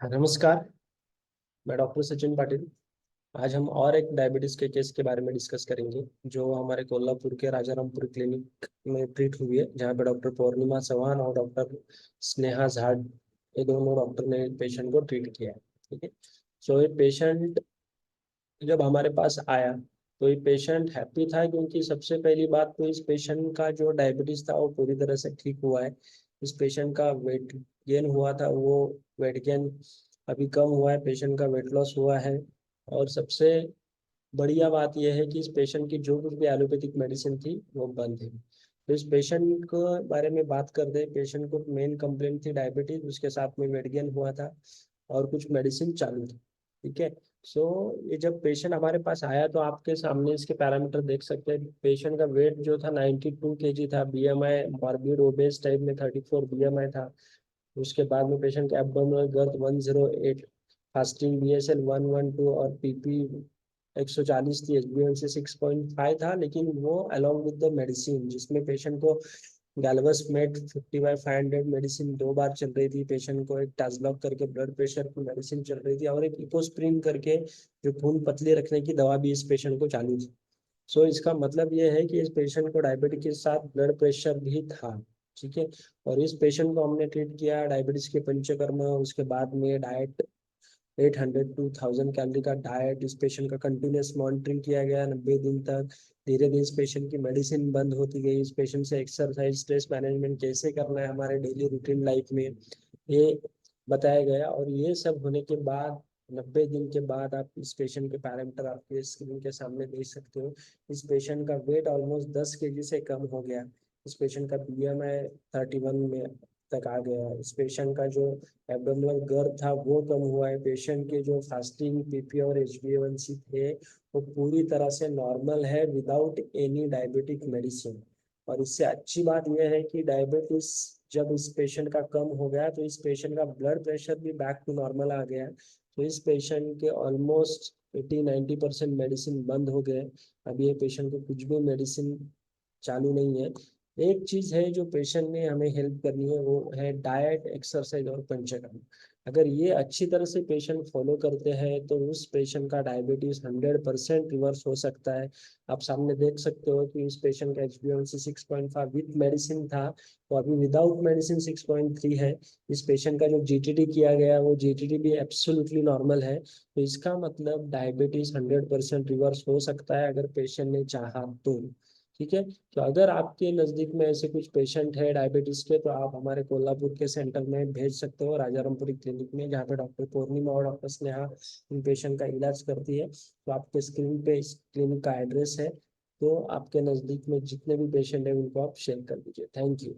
नमस्कार। मैं डॉक्टर सचिन पाटिल। आज हम और एक डायबिटीज के केस के बारे में डिस्कस करेंगे जो हमारे कोल्हापुर के राजारामपुर क्लिनिक में ट्रीट हुई है, जहाँ पे डॉक्टर पूर्णिमा चौहान और डॉक्टर स्नेहा झाड, ये दोनों डॉक्टर ने पेशेंट को ट्रीट किया है। ठीक है। सो ये पेशेंट जब हमारे पास आया तो ये पेशेंट हैप्पी था, क्योंकि सबसे पहली बात तो इस पेशेंट का जो डायबिटीज था वो पूरी तरह से ठीक हुआ है। इस पेशेंट का वेट गेन हुआ था, वो वेट गेन अभी कम हुआ है, पेशेंट का वेट लॉस हुआ है। और सबसे बढ़िया बात यह है कि इस पेशेंट की जो कुछ भी एलोपैथिक मेडिसिन थी वो बंद है। तो इस पेशेंट को बारे में बात कर दे, पेशेंट को मेन कंप्लेंट थी डायबिटीज, उसके साथ में वेट गेन हुआ था और कुछ मेडिसिन चालू थी। ठीक है। सो ये जब पेशेंट हमारे पास आया तो आपके सामने इसके पैरामीटर देख सकते हैं। पेशेंट का वेट जो था 92 kg था, बीएमआई मॉर्बिड ओबेस टाइप में 34 बीएमआई था। उसके बाद में पेशेंट का एब्डोमिनल गर्थ 108, फास्टिंग बीएसएल 112 और पीपी 140 थी, एचबीएमसी 6.5 था। लेकिन वो अलॉन्ग विद द मेडिसिन, जिसमें पेशेंट को गैल्वस मेट 50/500 मेडिसिन 2 बार चल रही थी, पेशेंट को एक टास्लॉक करके ब्लड प्रेशर की मेडिसिन चल रही थी, और एक इकोस्प्रिन करके जो खून पतली रखने की दवा भी इस पेशेंट को चालू थी। सो इसका मतलब ये है कि इस पेशेंट को डायबिटीज के साथ ब्लड प्रेशर भी था। ठीक है। और इस पेशेंट को हमने ट्रीट किया डायबिटीज के पंचकर्म, उसके बाद में डाइट 800 to 1000 कैलोरी का डाइट, इस पेशेंट का कंटिन्यूस मॉनिटरिंग किया गया 90 दिन तक। धीरे धीरे इस पेशेंट की मेडिसिन बंद होती गई, इस पेशेंट से एक्सरसाइज स्ट्रेस मैनेजमेंट कैसे करना है हमारे डेली रूटीन लाइफ में ये बताया गया। और ये सब होने के बाद 90 दिन के बाद आप इस पेशेंट के पैरामीटर आपके स्क्रीन के सामने देख सकते हो। इस पेशेंट का वेट ऑलमोस्ट 10 kg से कम हो गया। इस पेशेंट का बीएमआई 31 में तक आ गया। इस पेशेंट का जो एब्डोमिनल गर्थ था वो कम हुआ है। पेशेंट के जो फास्टिंग पीपी और एचबीएवनसी थे वो पूरी तरह से नॉर्मल है विदाउट एनी डायबिटिक मेडिसिन। और इससे अच्छी बात यह है कि डायबिटीज जब इस पेशेंट का कम हो गया तो इस पेशेंट का ब्लड प्रेशर भी बैक टू नॉर्मल आ गया। तो इस पेशेंट के ऑलमोस्ट 80-90% मेडिसिन बंद हो गए। अभी ये पेशेंट को कुछ भी मेडिसिन चालू नहीं है। एक चीज है जो पेशेंट ने हमें हेल्प करनी है, वो है डाइट, एक्सरसाइज और पंचकर्म। अगर ये अच्छी तरह से पेशेंट फॉलो करते हैं तो उस पेशेंट का डायबिटीज 100% रिवर्स हो सकता है। आप सामने देख सकते हो कि इस पेशेंट का एचबीएवनसी 6.5 विद मेडिसिन था, तो अभी विदाउट मेडिसिन 6.3 है। इस पेशेंट का जो जीटीडी किया गया वो जीटीडी भी एब्सोल्युटली नॉर्मल है। तो इसका मतलब डायबिटीज 100% रिवर्स हो सकता है अगर पेशेंट ने चाहा तो। ठीक है। तो अगर आपके नज़दीक में ऐसे कुछ पेशेंट है डायबिटीज के, तो आप हमारे कोल्हापुर के सेंटर में भेज सकते हो, राजारामपुरी क्लिनिक में, जहाँ पे डॉक्टर पूर्णिमा और डॉक्टर स्नेहा इन पेशेंट का इलाज करती है। तो आपके स्क्रीन पे इस क्लिनिक का एड्रेस है। तो आपके नज़दीक में जितने भी पेशेंट है उनको आप शेयर कर दीजिए। Thank you.